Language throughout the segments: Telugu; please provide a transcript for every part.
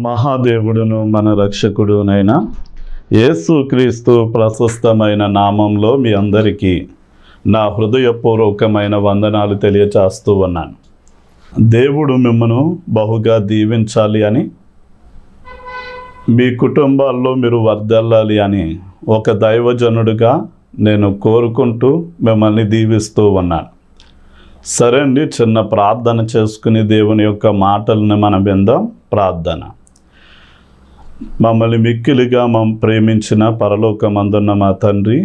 మహాదేవుడును మన రక్షకుడునైన యేసుక్రీస్తు ప్రశస్తమైన నామంలో మీ అందరికీ నా హృదయపూర్వకమైన వందనాలు తెలియచేస్తూ ఉన్నాను. దేవుడు మిమ్మను బహుగా దీవించాలి అని, మీ కుటుంబాల్లో మీరు వర్ధిల్లాలి అని ఒక దైవజనుడిగా నేను కోరుకుంటూ మిమ్మల్ని దీవిస్తూ ఉన్నాను. సరే అండి, చిన్న ప్రార్థన చేసుకుని దేవుని యొక్క మాటలను మనం విందాం. ప్రార్థన. మమ్మల్ని మిక్కిలిగా ప్రేమించిన పరలోకమందున్న మా తండ్రి,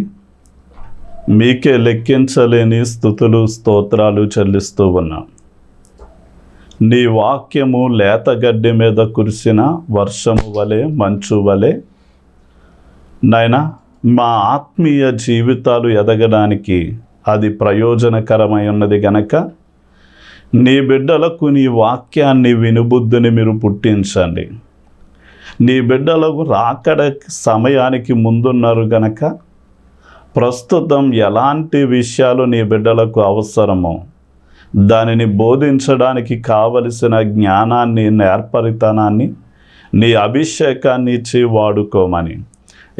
మీకే లెక్కించలేని స్తుతులు స్తోత్రాలు చెల్లిస్తూ ఉన్నాం. నీ వాక్యము లేతగడ్డి మీద కురిసిన వర్షము వలె, మంచు వలె నాయనా, మా ఆత్మీయ జీవితాలు ఎదగడానికి అది ప్రయోజనకరమై ఉన్నది గనక నీ బిడ్డలకు నీ వాక్యాన్ని వినుబుద్ధిని మీరు పుట్టించండి. నీ బిడ్డలకు రాకడ సమయానికి ముందున్నారు గనక ప్రస్తుతం ఎలాంటి విషయాలు నీ బిడ్డలకు అవసరమో దానిని బోధించడానికి కావలసిన జ్ఞానాన్ని, నేర్పరితనాన్ని, నీ అభిషేకాన్ని ఇచ్చి వాడుకోమని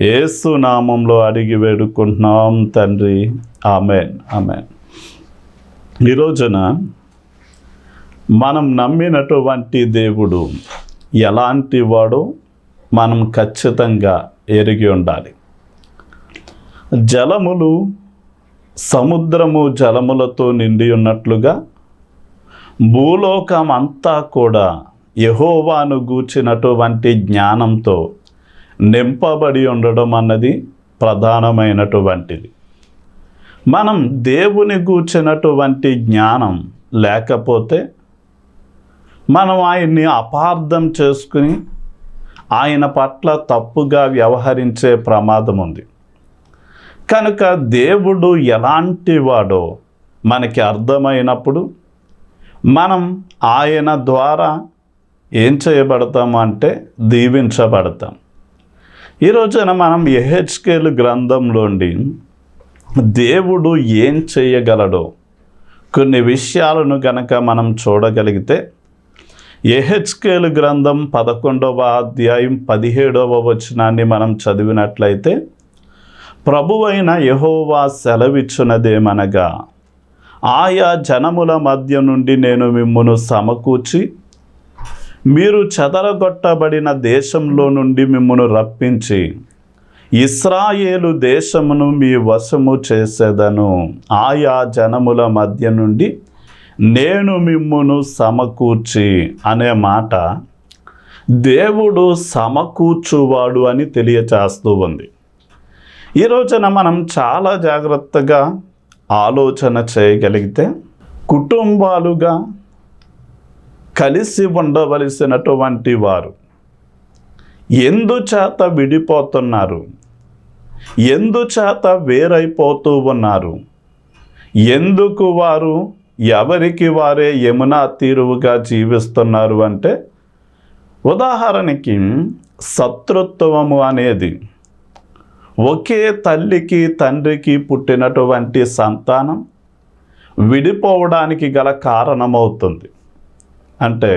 యేసు నామంలో అడిగి వేడుకుంటున్నాం తండ్రి. Amen, amen. ఈ రోజున మనం నమ్మినటువంటి దేవుడు ఎలాంటి వాడో మనం ఖచ్చితంగా ఎరిగి ఉండాలి. జలములు సముద్రము జలములతో నిండి ఉన్నట్లుగా భూలోకం అంతా కూడా యెహోవాను గూర్చినటువంటి జ్ఞానంతో నింపబడి ఉండడం అన్నది ప్రధానమైనటువంటిది. మనం దేవుని గూర్చినటువంటి జ్ఞానం లేకపోతే మనం ఆయన్ని అపార్థం చేసుకుని ఆయన పట్ల తప్పుగా వ్యవహరించే ప్రమాదం ఉంది. కనుక దేవుడు ఎలాంటి వాడో మనకి అర్థమైనప్పుడు మనం ఆయన ద్వారా ఏం చేయబడతాము అంటే దీవించబడతాం. ఈ రోజున మనం యెహెజ్కేలు గ్రంథంలోండి దేవుడు ఏం చేయగలడో కొన్ని విషయాలను గనక మనం చూడగలిగితే, యెహెజ్కేలు గ్రంథం 11వ అధ్యాయం 17వ వచనాన్ని మనం చదివినట్లయితే, ప్రభువైన యెహోవా సెలవిచ్చునదేమనగా, ఆయా జనముల మధ్య నుండి నేను మిమ్మును సమకూర్చి మీరు చెదరగొట్టబడిన దేశంలో నుండి మిమ్మును రప్పించి ఇశ్రాయేలు దేశమును మీ వశము చేసేదను. ఆయా జనముల మధ్య నుండి నేను మిమ్మును సమకూర్చి అనే మాట దేవుడు సమకూర్చువాడు అని తెలియచేస్తూ ఉంది. ఈ రోజున మనం చాలా జాగ్రత్తగా ఆలోచన చేయగలిగితే, కుటుంబాలుగా కలిసి ఉండవలసినటువంటి వారు ఎందుచేత విడిపోతున్నారు, ఎందుచేత వేరైపోతూ ఉన్నారు, ఎందుకు వారు ఎవరికి వారే యమునా తీరువుగా జీవిస్తున్నారు అంటే, ఉదాహరణకి శత్రుత్వము అనేది ఒకే తల్లికి తండ్రికి పుట్టినటువంటి సంతానం విడిపోవడానికి గల కారణమవుతుంది. అంటే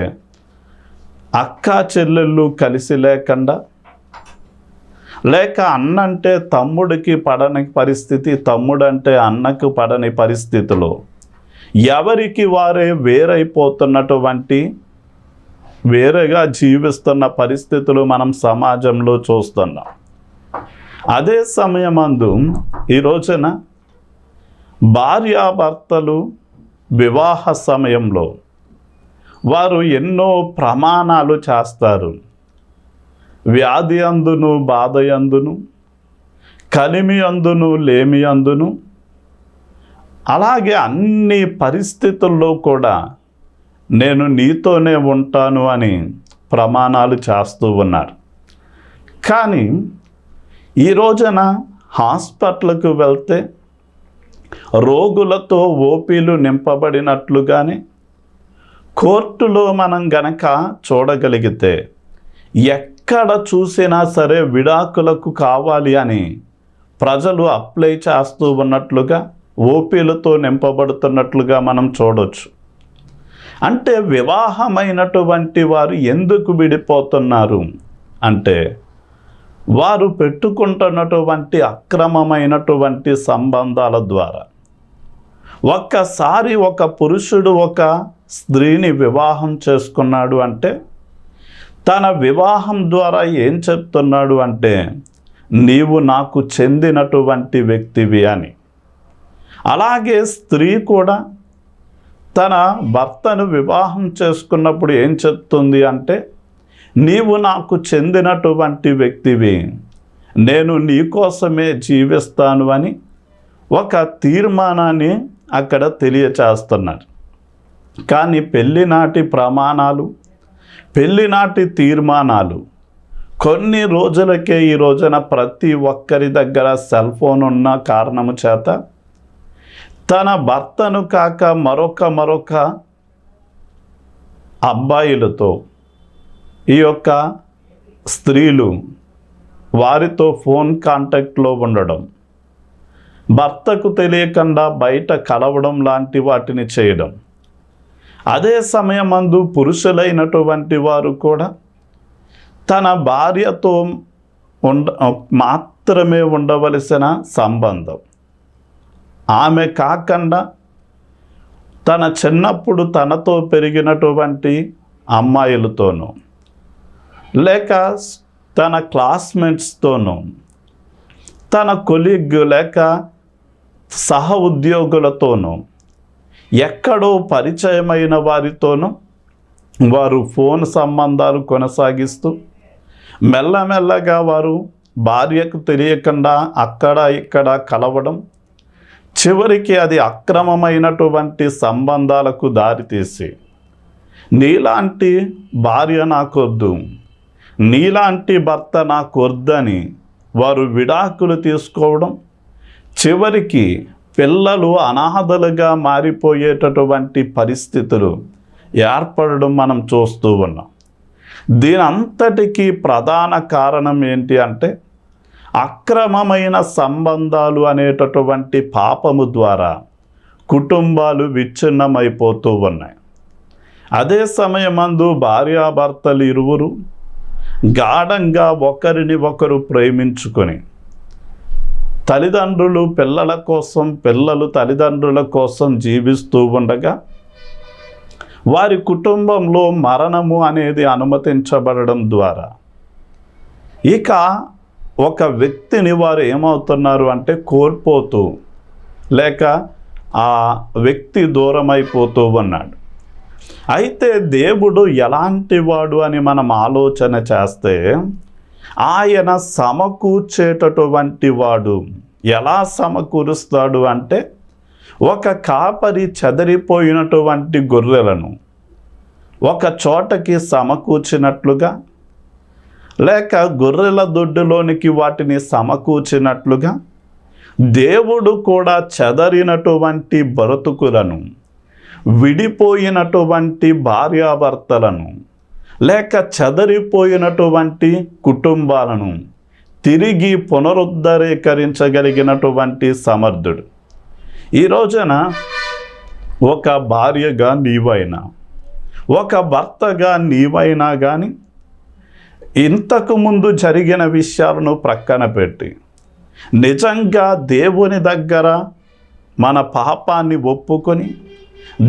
అక్క చెల్లెళ్ళు కలిసి లేకుండా, లేక అన్నంటే తమ్ముడికి పడని పరిస్థితి, తమ్ముడంటే అన్నకు పడని పరిస్థితిలో ఎవరికి వారే వేరైపోతున్నటువంటి, వేరేగా జీవిస్తున్న పరిస్థితులు మనం సమాజంలో చూస్తున్నాం. అదే సమయమందు ఈ రోజున భార్యాభర్తలు వివాహ సమయంలో వారు ఎన్నో ప్రమాణాలు చేస్తారు. వ్యాధి అందును, బాధ అందును, కలిమి అందును, లేమి అందును, అలాగే అన్ని పరిస్థితుల్లో కూడా నేను నీతోనే ఉంటాను అని ప్రమాణాలు చేస్తూ ఉన్నారు. కానీ ఈ రోజున హాస్పిటల్కు వెళ్తే రోగులతో ఓపీలు నింపబడినట్లుగానే కోర్టులో మనం గనక చూడగలిగితే ఎక్కడ చూసినా సరే విడాకులకు కావాలి అని ప్రజలు అప్లై చేస్తూ ఉన్నట్లుగా, ఓపీలతో నింపబడుతున్నట్లుగా మనం చూడవచ్చు. అంటే వివాహమైనటువంటి వారు ఎందుకు విడిపోతున్నారు అంటే, వారు పెట్టుకుంటున్నటువంటి అక్రమమైనటువంటి సంబంధాల ద్వారా. ఒక్కసారి ఒక పురుషుడు ఒక స్త్రీని వివాహం చేసుకున్నాడు అంటే, తన వివాహం ద్వారా ఏం చెప్తున్నాడు అంటే, నీవు నాకు చెందినటువంటి వ్యక్తివి అని. అలాగే స్త్రీ కూడా తన భర్తను వివాహం చేసుకున్నప్పుడు ఏం చెప్తుంది అంటే, నీవు నాకు చెందినటువంటి వ్యక్తివి, నేను నీ కోసమే జీవిస్తాను అని ఒక తీర్మానాన్ని అక్కడ తెలియచేస్తున్నారు. కానీ పెళ్ళినాటి ప్రమాణాలు, పెళ్ళినాటి తీర్మానాలు కొన్ని రోజులకే ఈ రోజున ప్రతి ఒక్కరి దగ్గర సెల్ ఫోన్ ఉన్న కారణము చేత తన భర్తను కాక మరొక అబ్బాయిలతో ఈ యొక్క స్త్రీలు వారితో ఫోన్ కాంటాక్ట్లో ఉండడం, భర్తకు తెలియకుండా బయట కలవడం లాంటి వాటిని చేయడం. అదే సమయమందు పురుషులైనటువంటి వారు కూడా తన భార్యతో మాత్రమే ఉండవలసిన సంబంధం, ఆమె కాకుండా తన చిన్నప్పుడు తనతో పెరిగినటువంటి అమ్మాయిలతోనూ లేక తన క్లాస్మేట్స్తోనూ, తన కొలీగ్ లేక సహ ఉద్యోగులతోనూ, ఎక్కడో పరిచయమైన వారితోనూ వారు ఫోన్ సంబంధాలు కొనసాగిస్తూ మెల్లమెల్లగా వారు భార్యకు తెలియకుండా అక్కడ ఇక్కడ కలవడం, చివరికి అది అక్రమమైనటువంటి సంబంధాలకు దారితీసి, నీలాంటి భార్య నాకొద్దు, నీలాంటి భర్త నాకొద్దని వారు విడాకులు తీసుకోవడం, చివరికి పిల్లలు అనాథలుగా మారిపోయేటటువంటి పరిస్థితులు ఏర్పడడం మనం చూస్తూ ఉన్నాం. దీని అంతటికీ ప్రధాన కారణం ఏంటి అంటే, అక్రమమైన సంబంధాలు అనేటటువంటి పాపము ద్వారా కుటుంబాలు విచ్ఛిన్నమైపోతూ ఉన్నాయి. అదే సమయమందు భార్యాభర్తలు ఇరువురు గాఢంగా ఒకరిని ఒకరు ప్రేమించుకొని, తల్లిదండ్రులు పిల్లల కోసం, పిల్లలు తల్లిదండ్రుల కోసం జీవిస్తూ ఉండగా వారి కుటుంబంలో మరణము అనేది అనుమతించబడడం ద్వారా ఇక ఒక వ్యక్తిని వారు ఏమవుతున్నారు అంటే కోల్పోతూ, లేక ఆ వ్యక్తి దూరమైపోతూ ఉన్నాడు. అయితే దేవుడు ఎలాంటి వాడు అని మనం ఆలోచన చేస్తే, ఆయన సమకూర్చేటటువంటి వాడు. ఎలా సమకూరుస్తాడు అంటే, ఒక కాపరి చెదరిపోయినటువంటి గొర్రెలను ఒక చోటకి సమకూర్చినట్లుగా, లేక గొర్రెల దొడ్డులోనికి వాటిని సమకూర్చినట్లుగా, దేవుడు కూడా చెదరినటువంటి బ్రతుకులను, విడిపోయినటువంటి భార్యాభర్తలను, లేక చెదరిపోయినటువంటి కుటుంబాలను తిరిగి పునరుద్ధరీకరించగలిగినటువంటి సమర్థుడు. ఈ రోజున ఒక భార్యగా నీవైనా, ఒక భర్తగా నీవైనా కానీ ఇంతకుముందు జరిగిన విషయాలను ప్రక్కన పెట్టి నిజంగా దేవుని దగ్గర మన పాపాన్ని ఒప్పుకొని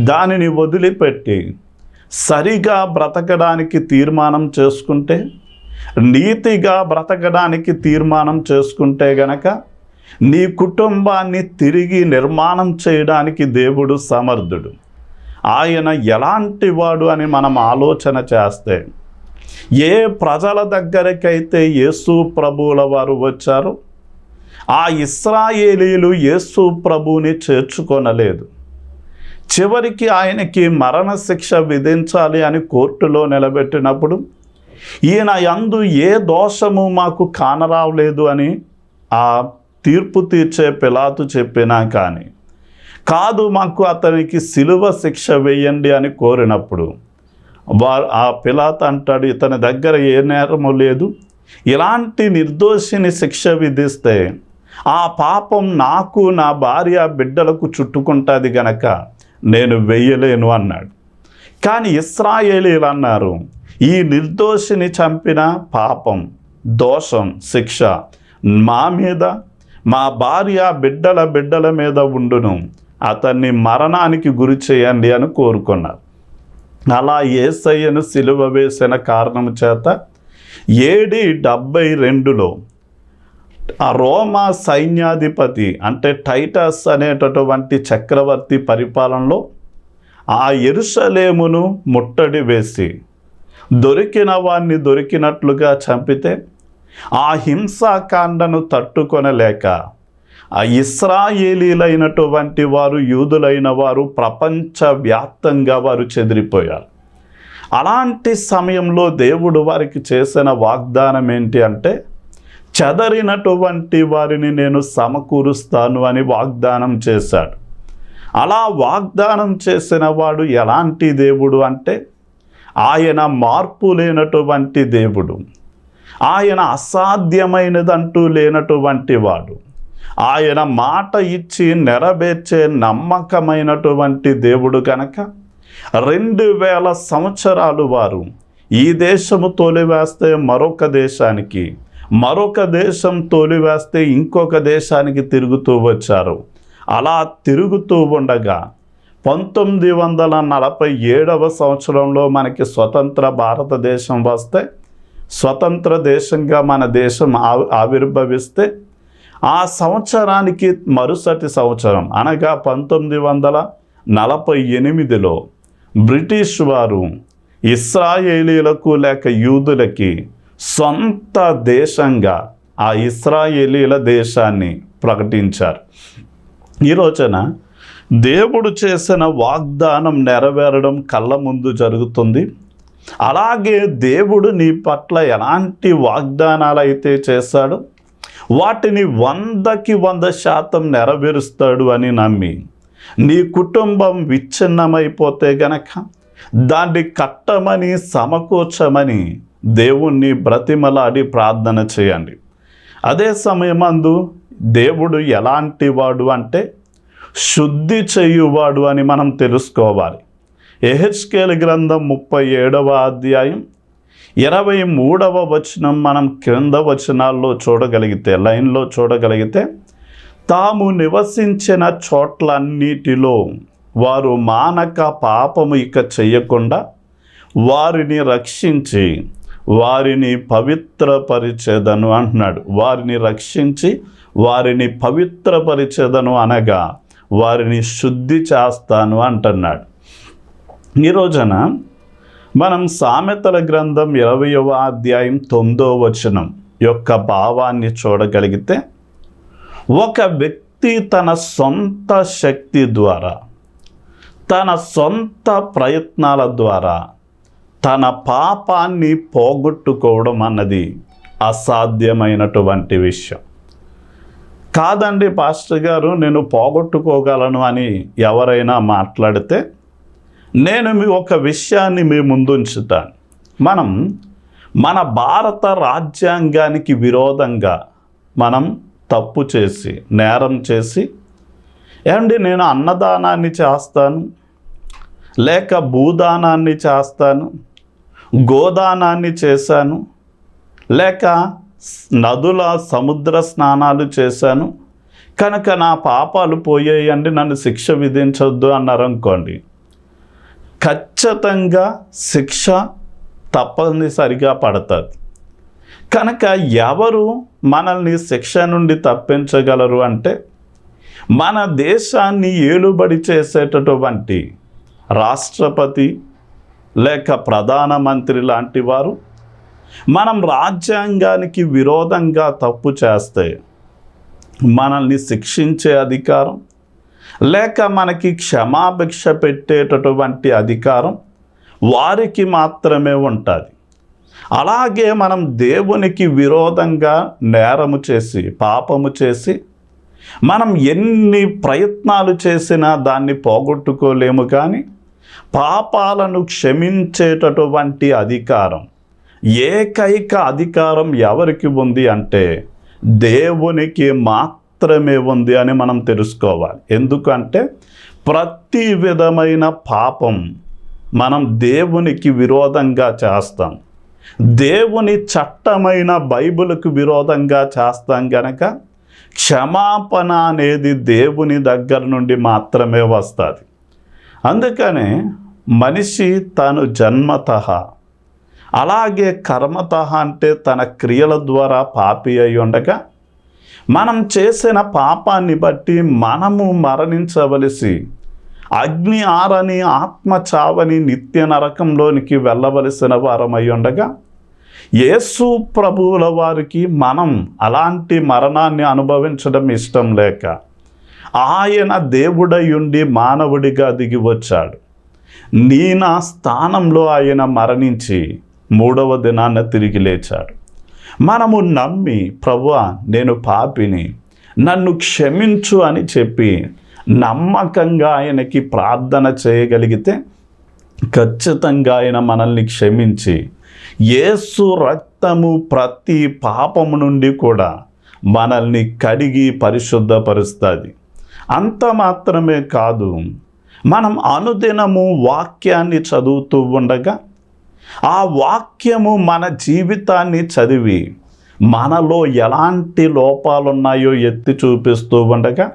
దానిని వదిలిపెట్టి సరిగా బ్రతకడానికి తీర్మానం చేసుకుంటే, నీతిగా బ్రతకడానికి తీర్మానం చేసుకుంటే గనక నీ కుటుంబాన్ని తిరిగి నిర్మాణం చేయడానికి దేవుడు సమర్థుడు. ఆయన ఎలాంటి వాడు అని మనం ఆలోచన చేస్తే, ఏ ప్రజల దగ్గరకైతే యేసు ప్రభువుల వారు వచ్చారో ఆ ఇశ్రాయేలీయులు యేసు ప్రభువుని చేర్చుకొనలేదు. చివరికి ఆయనకి మరణశిక్ష విధించాలి అని కోర్టులో నిలబెట్టినప్పుడు, ఈయన యందు ఏ దోషము మాకు కానరావలేదు అని ఆ తీర్పు తీర్చే పిలాతు చెప్పినా కానీ, కాదు మాకు అతనికి సిలువ శిక్ష వేయండి అని కోరినప్పుడు ఆ పిలాతు అంటాడు, ఇతని దగ్గర ఏ నేరము లేదు, ఇలాంటి నిర్దోషిని శిక్ష విధిస్తే ఆ పాపం నాకు, నా భార్య బిడ్డలకు చుట్టుకుంటుంది గనక నేను వెయ్యలేను అన్నాడు. కానీ ఇశ్రాయేలీయులు అన్నారు, ఈ నిర్దోషిని చంపిన పాపం, దోషం, శిక్ష మా మీద, మా భార్య బిడ్డల మీద ఉండును, అతన్ని మరణానికి గురి చేయండి అని కోరుకున్నారు. అలా యేసయ్యను సిలువ వేసిన కారణం చేత AD 72లో ఆ రోమా సైన్యాధిపతి అంటే టైటస్ అనేటటువంటి చక్రవర్తి పరిపాలనలో ఆ యెరూషలేమును ముట్టడి వేసి దొరికిన వాణ్ణి దొరికినట్లుగా చంపితే ఆ హింసాకాండను తట్టుకొనలేక ఆ ఇశ్రాయేలీలైనటువంటి వారు, యూదులైన వారు ప్రపంచవ్యాప్తంగా వారు చెదిరిపోయారు. అలాంటి సమయంలో దేవుడు వారికి చేసిన వాగ్దానం ఏంటి అంటే, చెదరినటువంటి వారిని నేను సమకూరుస్తాను అని వాగ్దానం చేశాడు. అలా వాగ్దానం చేసిన వాడు ఎలాంటి దేవుడు అంటే, ఆయన మార్పు లేనటువంటి దేవుడు, ఆయన అసాధ్యమైనదంటూ లేనటువంటి వాడు, ఆయన మాట ఇచ్చి నెరవేర్చే నమ్మకమైనటువంటి దేవుడు కనుక 2000 సంవత్సరాలు వారు ఈ దేశము తోలివేస్తే మరొక దేశానికి, మరొక దేశం తోలివేస్తే ఇంకొక దేశానికి తిరుగుతూ వచ్చారు. అలా తిరుగుతూ ఉండగా 1947వ సంవత్సరంలో మనకి స్వతంత్ర భారతదేశం వస్తే, స్వతంత్ర దేశంగా మన దేశం ఆవిర్భవిస్తే ఆ సంవత్సరానికి మరుసటి సంవత్సరం అనగా 1948లో బ్రిటిష్ వారు ఇశ్రాయేలీలకు లేక యూదులకి సొంత దేశంగా ఆ ఇశ్రాయేలీల దేశాన్ని ప్రకటించారు. ఈ రోజున దేవుడు చేసిన వాగ్దానం నెరవేరడం కళ్ళ ముందు జరుగుతుంది. అలాగే దేవుడు నీ పట్ల ఎలాంటి వాగ్దానాలు అయితే చేశాడో వాటిని 100కి 100% నెరవేరుస్తాడు అని నమ్మి, నీ కుటుంబం విచ్ఛిన్నమైపోతే గనక దాన్ని కట్టమని, సమకూర్చమని దేవుణ్ణి బ్రతిమలాడి ప్రార్థన చేయండి. అదే సమయమందు దేవుడు ఎలాంటి వాడు అంటే శుద్ధి చేయువాడు అని మనం తెలుసుకోవాలి. యెహెజ్కేలు గ్రంథం 37వ అధ్యాయం 23వ వచనం మనం క్రింద వచనాల్లో చూడగలిగితే, లైన్లో చూడగలిగితే, తాము నివసించిన చోట్లన్నిటిలో వారు మానక పాపము ఇక చెయ్యకుండా వారిని రక్షించి వారిని పవిత్రపరిచేదను అంటున్నాడు. వారిని రక్షించి వారిని పవిత్రపరిచేదను అనగా వారిని శుద్ధి చేస్తాను అంటున్నాడు. ఈ రోజున మనం సామెతల గ్రంథం 20వ అధ్యాయం 9వ వచనం యొక్క భావాన్ని చూడగలిగితే, ఒక వ్యక్తి తన సొంత శక్తి ద్వారా, తన సొంత ప్రయత్నాల ద్వారా తన పాపాన్ని పోగొట్టుకోవడం అన్నది అసాధ్యమైనటువంటి విషయం కాదండి. పాస్టర్ గారు, నేను పోగొట్టుకోగలను అని ఎవరైనా మాట్లాడితే నేను ఒక విషయాన్ని మీ ముందుంచుతాను. మనం మన భారత రాజ్యాంగానికి విరోధంగా మనం తప్పు చేసి, నేరం చేసి, ఏమండి నేను అన్నదానాన్ని చేస్తాను, లేక భూదానాన్ని చేస్తాను, గోదానాన్ని చేశాను, లేక నదుల సముద్ర స్నానాలు చేశాను కనుక నా పాపాలు పోయాయండి, నన్ను శిక్ష విధించొద్దు అన్నారనుకోండి, ఖచ్చితంగా శిక్ష తప్పనిసరిగా పడుతుంది. కనుక ఎవరు మనల్ని శిక్ష నుండి తప్పించగలరు అంటే, మన దేశాన్ని ఏలుబడి చేసేటటువంటి రాష్ట్రపతి లేక ప్రధానమంత్రి లాంటి వారు మనం రాజ్యాంగానికి విరోధంగా తప్పు చేస్తే మనల్ని శిక్షించే అధికారం లేక మనకి క్షమాభిక్ష పెట్టేటటువంటి అధికారం వారికి మాత్రమే ఉంటుంది. అలాగే మనం దేవునికి విరోధంగా నేరము చేసి, పాపము చేసి, మనం ఎన్ని ప్రయత్నాలు చేసినా దాన్ని పోగొట్టుకోలేము. కానీ పాపాలను క్షమించేటటువంటి అధికారం, ఏకైక అధికారం ఎవరికి ఉంది అంటే దేవునికి మాత్రమే ఉంది అని మనం తెలుసుకోవాలి. ఎందుకంటే ప్రతి విధమైన పాపం మనం దేవునికి విరోధంగా చేస్తాం, దేవుని చట్టమైన బైబిల్కు విరోధంగా చేస్తాం గనక క్షమాపణ అనేది దేవుని దగ్గర నుండి మాత్రమే వస్తుంది. అందుకనే మనిషి తాను జన్మతః, అలాగే కర్మతః అంటే తన క్రియల ద్వారా పాపి అయి ఉండగా మనం చేసిన పాపాన్ని బట్టి మనము మరణించవలసి, అగ్ని ఆరని ఆత్మ చావని నిత్య నరకంలోనికి వెళ్ళవలసిన వారమై ఉండగా యేసు ప్రభువుల వారికి మనం అలాంటి మరణాన్ని అనుభవించడం ఇష్టం లేక ఆయన దేవుడై ఉండి మానవుడిగా దిగి వచ్చాడు. నా స్థానంలో ఆయన మరణించి 3వ దినాన తిరిగి లేచాడు. మనము నమ్మి, ప్రభువా నేను పాపిని, నన్ను క్షమించు అని చెప్పి నమ్మకంగా ఆయనకి ప్రార్థన చేయగలిగితే ఖచ్చితంగా ఆయన మనల్ని క్షమించి యేసు రక్తము ప్రతి పాపము నుండి కూడా మనల్ని కడిగి పరిశుద్ధపరుస్తుంది. అంత మాత్రమే కాదు, మనం అనుదినము వాక్యాన్ని చదువుతూ ఉండగా ఆ వాక్యము మన జీవితాన్ని చదివి మనలో ఎలాంటి లోపాలున్నాయో ఎత్తి చూపిస్తూ ఉండగా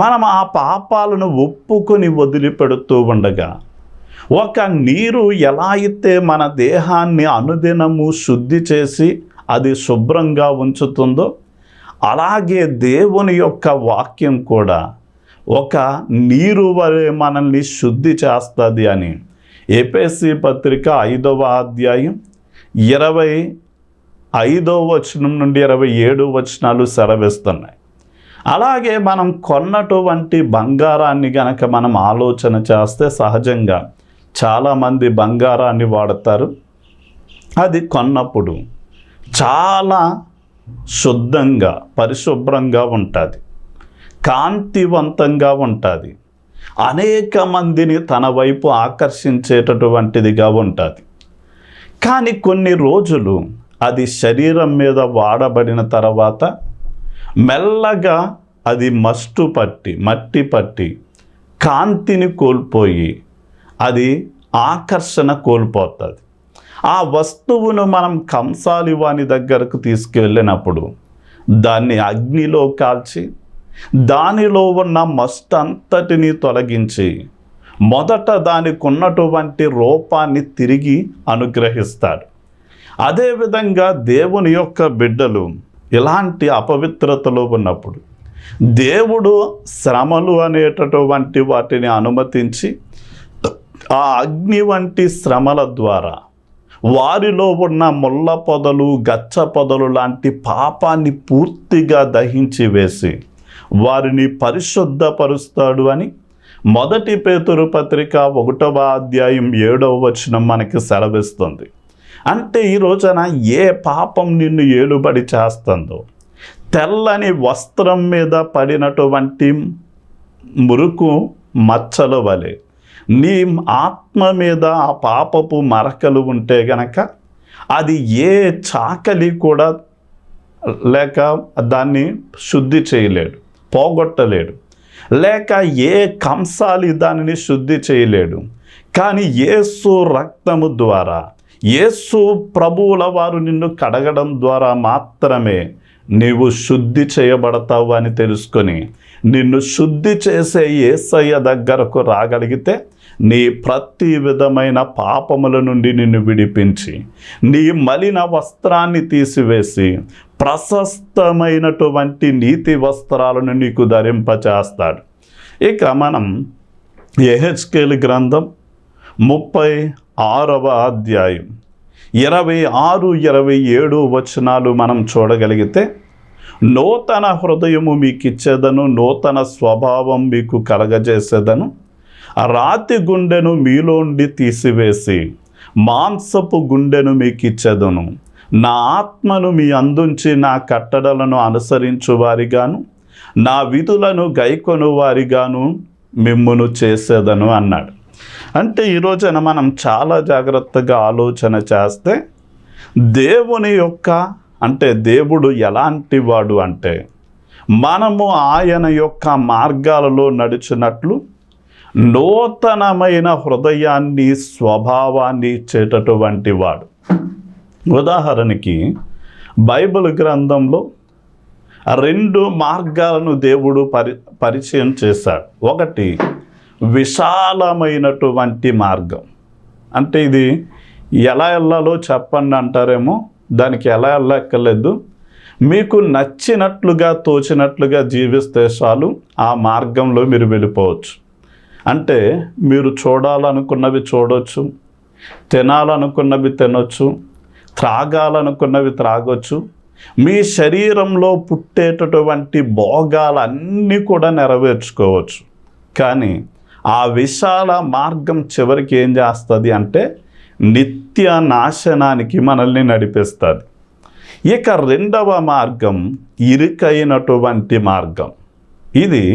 మనం ఆ పాపాలను ఒప్పుకొని వదిలిపెడుతూ ఉండగా ఒక నీరు ఎలా అయితే మన దేహాన్ని అనుదినము శుద్ధి చేసి అది శుభ్రంగా ఉంచుతుందో అలాగే దేవుని యొక్క వాక్యం కూడా ఒక నీరు వలె మనల్ని శుద్ధి చేస్తుంది అని ఎఫెసీ పత్రిక 5వ అధ్యాయం 25వ వచనం నుండి 27వ వచనాలు సెలవిస్తున్నాయి. అలాగే మనం కొన్నటువంటి బంగారాన్ని గనక మనం ఆలోచన చేస్తే సహజంగా చాలామంది బంగారాన్ని వాడతారు. అది కొన్నప్పుడు చాలా శుద్ధంగా పరిశుభ్రంగా ఉంటుంది, కాంతివంతంగా ఉంటుంది, అనేక మందిని తన వైపు ఆకర్షించేటటువంటిదిగా ఉంటుంది. కానీ కొన్ని రోజులు అది శరీరం మీద వాడబడిన తర్వాత మెల్లగా అది మట్టి పట్టి కాంతిని కోల్పోయి అది ఆకర్షణ కోల్పోతుంది. ఆ వస్తువును మనం కంసాలి వాని దగ్గరకు తీసుకువెళ్ళినప్పుడు దాన్ని అగ్నిలో కాల్చి దానిలో ఉన్న మస్ట్ అంతటిని తొలగించి మొదట దానికి ఉన్నటువంటి రూపాన్ని తిరిగి అనుగ్రహిస్తాడు. అదేవిధంగా దేవుని యొక్క బిడ్డలు ఇలాంటి అపవిత్రతలో ఉన్నప్పుడు దేవుడు శ్రమలు అనేటటువంటి వాటిని అనుమతించి ఆ అగ్ని వంటి శ్రమల ద్వారా వారిలో ఉన్న ముళ్ళ పొదలు, గచ్చ పొదలు లాంటి పాపాన్ని పూర్తిగా దహించి వేసి వారిని పరిశుద్ధపరుస్తాడు అని 1 పేతురు పత్రిక 1వ అధ్యాయం 7వ వచనం మనకి సెలవిస్తుంది. అంటే ఈ రోజున ఏ పాపం నిన్ను ఏలుబడి చేస్తుందో, తెల్లని వస్త్రం మీద పడినటువంటి మురుకు మచ్చల వలె నీ ఆత్మ మీద ఆ పాపపు మరకలు ఉంటే గనక అది ఏ చాకలి కూడా లేక దాన్ని శుద్ధి చేయలేడు, పోగొట్టలేడు, లేక ఏ కంసాలి దానిని శుద్ధి చేయలేడు. కానీ యేసు రక్తము ద్వారా, యేసు ప్రభువుల వారు నిన్ను కడగడం ద్వారా మాత్రమే నీవు శుద్ధి చేయబడతావు అని తెలుసుకొని నిన్ను శుద్ధి చేసే యేసయ్య దగ్గరకు రాగలిగితే నీ ప్రతి విధమైన పాపముల నుండి నిన్ను విడిపించి నీ మలిన వస్త్రాన్ని తీసివేసి ప్రశస్తమైనటువంటి నీతి వస్త్రాలను నీకు ధరింపచేస్తాడు. ఇక మనం యెహెజ్కేలు గ్రంథం 36వ అధ్యాయం 26, 27 వచనాలు మనం చూడగలిగితే, నూతన హృదయము మీకు ఇచ్చేదను, నూతన స్వభావం మీకు కలగజేసేదను, రాతి గుండెను మీలోండి తీసివేసి మాంసపు గుండెను మీకు ఇచ్చేదను, నా ఆత్మను మీ అందుంచి నా కట్టడలను అనుసరించు వారిగాను నా విధులను గైకొను వారిగాను మిమ్మును చేసేదను అన్నాడు. అంటే ఈరోజున మనం చాలా జాగ్రత్తగా ఆలోచన చేస్తే దేవుని యొక్క అంటే దేవుడు ఎలాంటి వాడు అంటే మనము ఆయన యొక్క మార్గాలలో నడిచినట్లు నూతనమైన హృదయాన్ని, స్వభావాన్ని ఇచ్చేటటువంటి వాడు. ఉదాహరణకి బైబిల్ గ్రంథంలో 2 మార్గాలను దేవుడు పరిచయం చేశాడు. ఒకటి విశాలమైనటువంటి మార్గం. అంటే ఇది ఎలా వెళ్ళాలో చెప్పండి అంటారేమో, దానికి ఎలా వెళ్ళక్కర్లేదు. మీకు నచ్చినట్లుగా, తోచినట్లుగా జీవిస్తే చాలు, ఆ మార్గంలో మీరు వెళ్ళిపోవచ్చు. అంటే మీరు చూడాలనుకున్నవి చూడవచ్చు, తినాలనుకున్నవి తినొచ్చు, త్రాగాలనుకున్నవి త్రాగొచ్చు. మీ శరీరంలో పుట్టేటటువంటి భోగాలన్నీ కూడా నెరవేర్చుకోవచ్చు. కానీ ఆ విశాల మార్గం చివరికి ఏం చేస్తుంది అంటే నిత్య నాశనానికి మనల్ని నడిపిస్తుంది. ఇక 2వ మార్గం ఇరుకైనటువంటి మార్గం. ఇది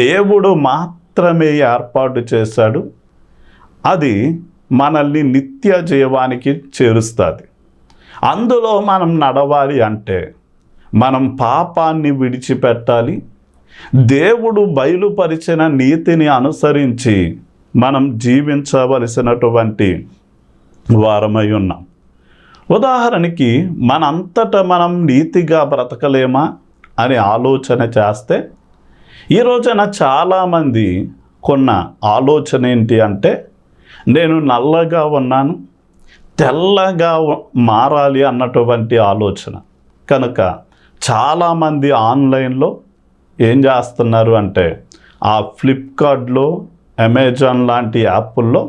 దేవుడు మాత్రమే ఏర్పాటు చేశాడు. అది మనల్ని నిత్య జీవానికి చేరుస్తుంది. అందులో మనం నడవాలి అంటే మనం పాపాన్ని విడిచిపెట్టాలి. దేవుడు బయలుపరిచిన నీతిని అనుసరించి మనం జీవించవలసినటువంటి వారమై ఉన్నాం. ఉదాహరణకి మనంతటా మనం నీతిగా బ్రతకలేమా అని ఆలోచన చేస్తే, ఈ రోజున చాలామంది కొన్న ఆలోచన ఏంటి అంటే, నేను నల్లగా ఉన్నాను, తెల్లగా మారాలి అన్నటువంటి ఆలోచన. కనుక చాలామంది ఆన్లైన్లో ఏం చేస్తున్నారు అంటే, ఆ ఫ్లిప్కార్ట్లో, అమెజాన్ లాంటి యాప్ల్లో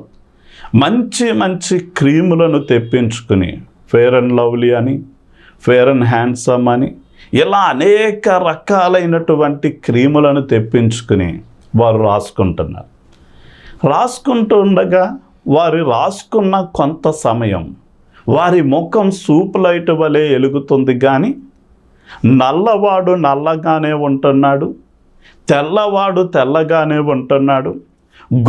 మంచి మంచి క్రీములను తెప్పించుకుని, ఫెయిర్ అండ్ లవ్లీ అని, ఫెయిర్ అండ్ హ్యాండ్సమ్ అని, ఇలా అనేక రకాలైనటువంటి క్రీములను తెప్పించుకుని వారు రాసుకుంటున్నారు. రాసుకుంటుండగా వారు రాసుకున్న కొంత సమయం వారి ముఖం సూప్ లైట్ వలె ఎలుగుతుంది. కానీ నల్లవాడు నల్లగానే ఉంటున్నాడు, తెల్లవాడు తెల్లగానే ఉంటున్నాడు,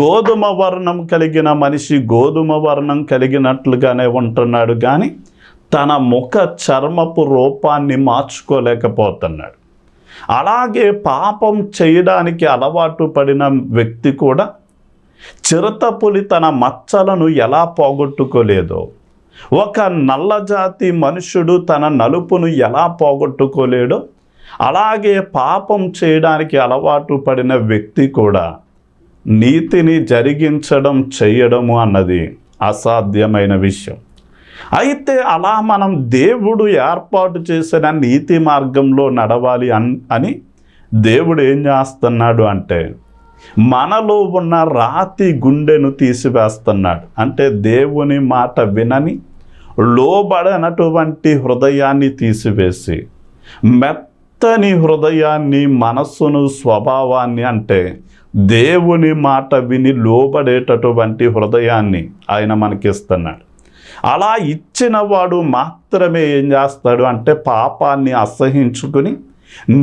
గోధుమ వర్ణం కలిగిన మనిషి గోధుమ వర్ణం కలిగినట్లుగానే ఉంటున్నాడు. కానీ తన ముఖ చర్మపు రూపాన్ని మార్చుకోలేకపోతున్నాడు. అలాగే పాపం చేయడానికి అలవాటు పడిన వ్యక్తి కూడా చిరుతపులి తన మచ్చలను ఎలా పోగొట్టుకోలేదో, ఒక నల్లజాతి మనుషుడు తన నలుపును ఎలా పోగొట్టుకోలేడో, అలాగే పాపం చేయడానికి అలవాటు పడిన వ్యక్తి కూడా నీతిని జరిగించడం, చేయడము అన్నది అసాధ్యమైన విషయం. అయితే అలా మనం దేవుడు ఏర్పాటు చేసిన నీతి మార్గంలో నడవాలి అని దేవుడు ఏం చేస్తున్నాడు అంటే, మనలో ఉన్న రాతి గుండెను తీసివేస్తున్నాడు. అంటే దేవుని మాట వినని, లోబడనటువంటి హృదయాన్ని తీసివేసి మెత్తని హృదయాన్ని, మనస్సును, స్వభావాన్ని, అంటే దేవుని మాట విని లోబడేటటువంటి హృదయాన్ని ఆయన మనకిస్తున్నాడు. అలా ఇచ్చిన వాడు మాత్రమే ఏం చేస్తాడు అంటే పాపాన్ని అసహించుకుని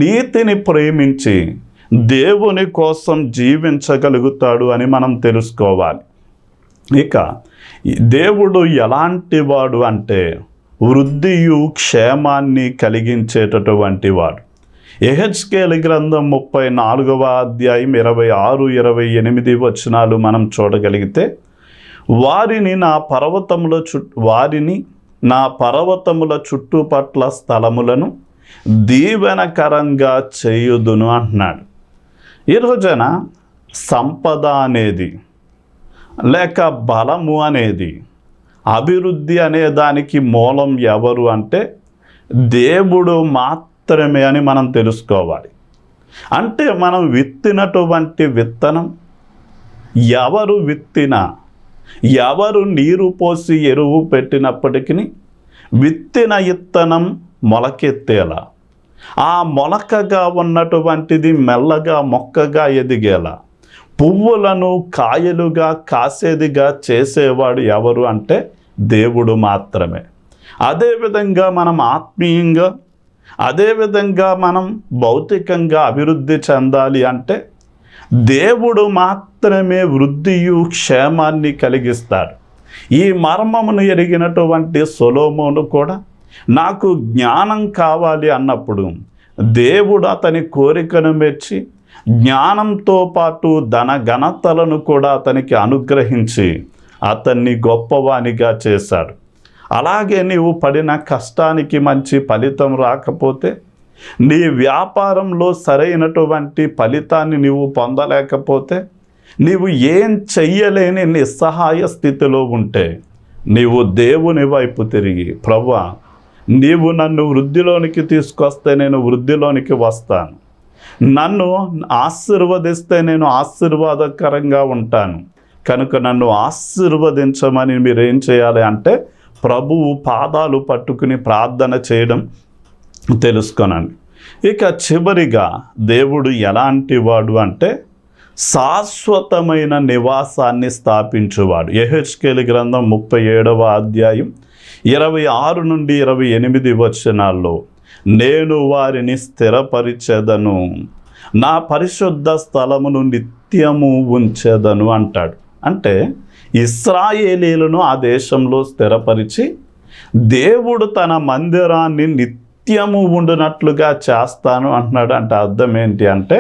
నీతిని ప్రేమించి దేవుని కోసం జీవించగలుగుతాడు అని మనం తెలుసుకోవాలి. ఇక దేవుడు ఎలాంటి వాడు అంటే వృద్ధియు క్షేమాన్ని కలిగించేటటువంటి వాడు. యెహెజ్కేలు గ్రంథం 34వ అధ్యాయం 26, 28 వచనాలు మనం చూడగలిగితే, వారిని నా పర్వతముల చుట్టుపట్ల స్థలములను దీవెనకరంగా చేయుదును అంటున్నాడు. ఈ రోజున సంపద అనేది, లేక బలము అనేది, అభివృద్ధి అనే దానికి మూలం ఎవరు అంటే దేవుడు మాత్రమే అని మనం తెలుసుకోవాలి. అంటే మనం విత్తినటువంటి విత్తనం, ఎవరు విత్తినా, ఎవరు నీరు పోసి ఎరువు పెట్టినప్పటికీ విత్తిన విత్తనం మొలకెత్తేలా, ఆ మొలకగా ఉన్నటువంటిది మెల్లగా మొక్కగా ఎదిగేలా, పువ్వులను కాయలుగా కాసేదిగా చేసేవాడు ఎవరు అంటే దేవుడు మాత్రమే. అదేవిధంగా మనం ఆత్మీయంగా, అదేవిధంగా మనం భౌతికంగా అభివృద్ధి చెందాలి అంటే దేవుడు మాత్రమే వృద్ధియు క్షేమాన్ని కలిగిస్తాడు. ఈ మర్మమును ఎరిగినటువంటి సొలొమోను కూడా నాకు జ్ఞానం కావాలి అన్నప్పుడు దేవుడు అతని కోరికను మెచ్చి జ్ఞానంతో పాటు ధన ఘనతలను కూడా అతనికి అనుగ్రహించి అతన్ని గొప్పవానిగా చేశాడు. అలాగే నీవు పడిన కష్టానికి మంచి ఫలితం రాకపోతే, నీ వ్యాపారంలో సరైనటువంటి ఫలితాన్ని నీవు పొందలేకపోతే, నీవు ఏం చెయ్యలేని నిస్సహాయ స్థితిలో ఉంటే, నీవు దేవుని వైపు తిరిగి, ప్రభువా నీవు నన్ను వృద్ధిలోనికి తీసుకొస్తే నేను వృద్ధిలోనికి వస్తాను, నన్ను ఆశీర్వదిస్తే నేను ఆశీర్వాదకరంగా ఉంటాను, కనుక నన్ను ఆశీర్వదించమని మీరు ఏం చేయాలి అంటే ప్రభువు పాదాలు పట్టుకుని ప్రార్థన చేయడం తెలుసుకొనండి. ఇక చివరిగా దేవుడు ఎలాంటి వాడు అంటే శాశ్వతమైన నివాసాన్ని స్థాపించువాడు. యెహెజ్కేలు గ్రంథం 37వ అధ్యాయం 26 నుండి 28 వచనాల్లో, నేను వారిని స్థిరపరిచెదను, నా పరిశుద్ధ స్థలమును నిత్యము ఉంచెదను అంటాడు. అంటే ఇశ్రాయేలీలను ఆ దేశంలో స్థిరపరిచి దేవుడు తన మందిరాన్ని నిత్యము ఉండునట్లుగా చేస్తాను అంటున్నాడు. అంటే అర్థం ఏంటి అంటే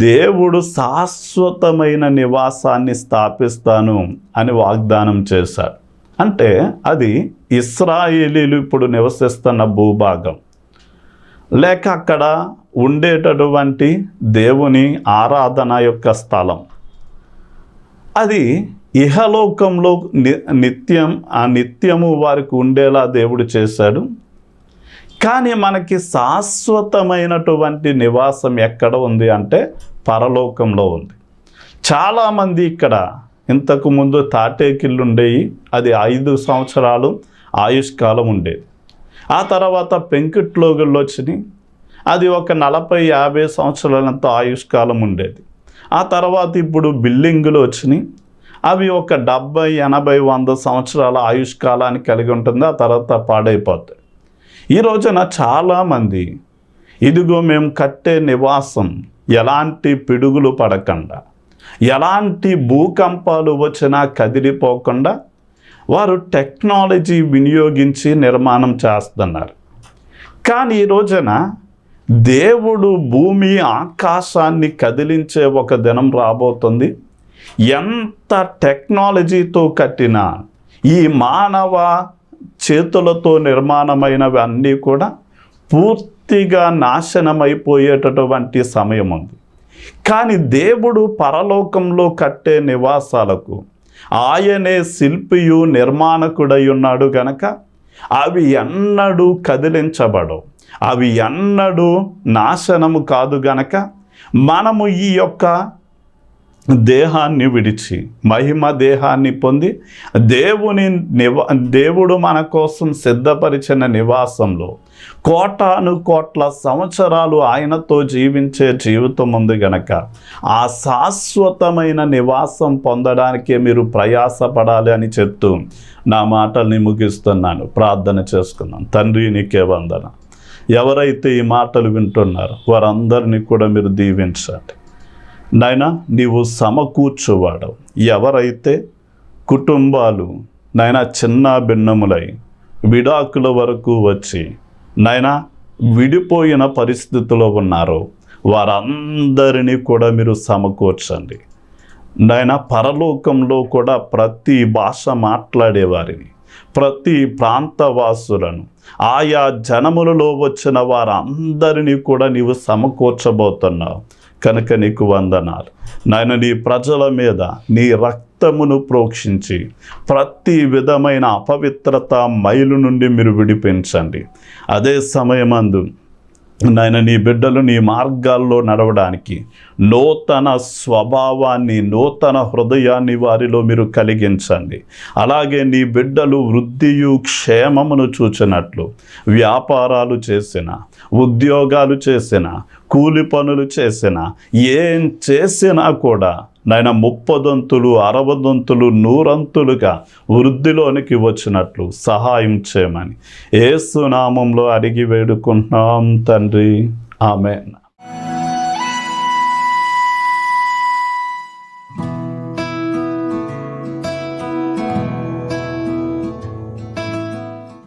దేవుడు శాశ్వతమైన నివాసాన్ని స్థాపిస్తాను అని వాగ్దానం చేశాడు. అంటే అది ఇశ్రాయేలీలు ఇప్పుడు నివసిస్తున్న భూభాగం, లేక అక్కడ ఉండేటటువంటి దేవుని ఆరాధన యొక్క స్థలం. అది ఇహలోకంలో నిత్యము వారికి ఉండేలా దేవుడు చేశాడు. కానీ మనకి శాశ్వతమైనటువంటి నివాసం ఎక్కడ ఉంది అంటే పరలోకంలో ఉంది. చాలామంది ఇక్కడ ఇంతకుముందు తాటేకిళ్ళు ఉండేవి, అది 5 సంవత్సరాలు ఆయుష్కాలం ఉండేది. ఆ తర్వాత పెంకుట్లోగుళ్ళు వచ్చినాయి, అది ఒక 40-50 సంవత్సరాలంత ఆయుష్కాలం ఉండేది. ఆ తర్వాత ఇప్పుడు బిల్డింగులు వచ్చినాయి, అవి ఒక 70-80-100 సంవత్సరాల ఆయుష్కాలాన్ని కలిగి ఉంటుంది, ఆ తర్వాత పాడైపోతాయి. ఈ రోజున చాలామంది ఇదిగో మేము కట్టే నివాసం ఎలాంటి పిడుగులు పడకుండా, ఎలాంటి భూకంపాలు వచ్చినా కదిలిపోకుండా వారు టెక్నాలజీ వినియోగించి నిర్మాణం చేస్తున్నారు. కానీ ఈ రోజున దేవుడు భూమి ఆకాశాన్ని కదిలించే ఒక దినం రాబోతుంది. ఎంత టెక్నాలజీతో కట్టినా ఈ మానవ చేతులతో నిర్మాణమైనవి అన్నీ కూడా పూర్తిగా నాశనమైపోయేటటువంటి సమయం ఉంది. కానీ దేవుడు పరలోకంలో కట్టే నివాసాలకు ఆయనే శిల్పియు నిర్మాణకుడై ఉన్నాడు గనక అవి ఎన్నడూ కదిలించబడవు, అవి ఎన్నడూ నాశనము కాదు గనక మనము ఈ యొక్క దేహాన్ని విడిచి మహిమ దేహాన్ని పొంది దేవుడు మన కోసం సిద్ధపరిచిన నివాసంలో కోటాను కోట్ల సంవత్సరాలు ఆయనతో జీవించే జీవితం ఉంది గనక ఆ శాశ్వతమైన నివాసం పొందడానికే మీరు ప్రయాసపడాలి అని చెప్తూ నా మాటల్ని ముగిస్తున్నాను. ప్రార్థన చేసుకున్నాను. తండ్రి నీకే వందన. ఎవరైతే ఈ మాటలు వింటున్నారో వారందరినీ కూడా మీరు దీవించండి నాయనా. నీవు సమకూర్చువాడవు. ఎవరైతే కుటుంబాలు నాయనా చిన్న భిన్నములై విడాకుల వరకు వచ్చి నాయనా విడిపోయిన పరిస్థితిలో ఉన్నారో వారందరినీ కూడా మీరు సమకూర్చండి నాయనా. పరలోకంలో కూడా ప్రతి భాష మాట్లాడేవారిని, ప్రతి ప్రాంతవాసులను, ఆయా జనములలో వచ్చిన వారందరినీ కూడా నీవు సమకూర్చబోతున్నావు కనుక నీకు వందనాలు నాయన. నీ ప్రజల మీద నీ రక్తమును ప్రోక్షించి ప్రతి విధమైన అపవిత్రత మైలు నుండి మీరు విడిపించండి. అదే సమయమందు నాయన నీ బిడ్డలు నీ మార్గాల్లో నడవడానికి నూతన స్వభావాన్ని, నూతన హృదయాన్ని వారిలో మీరు కలిగించండి. అలాగే నీ బిడ్డలు వృద్ధియు క్షేమమును చూచినట్లు వ్యాపారాలు చేసిన, ఉద్యోగాలు చేసిన, కూలి పనులు చేసిన, ఏం చేసినా కూడా నాయన 30 60 100 వృద్ధిలోనికి వచ్చినట్లు సహాయం చేయమని యేసు నామంలో అడిగి వేడుకుంటున్నాం తండ్రి. ఆమేన్.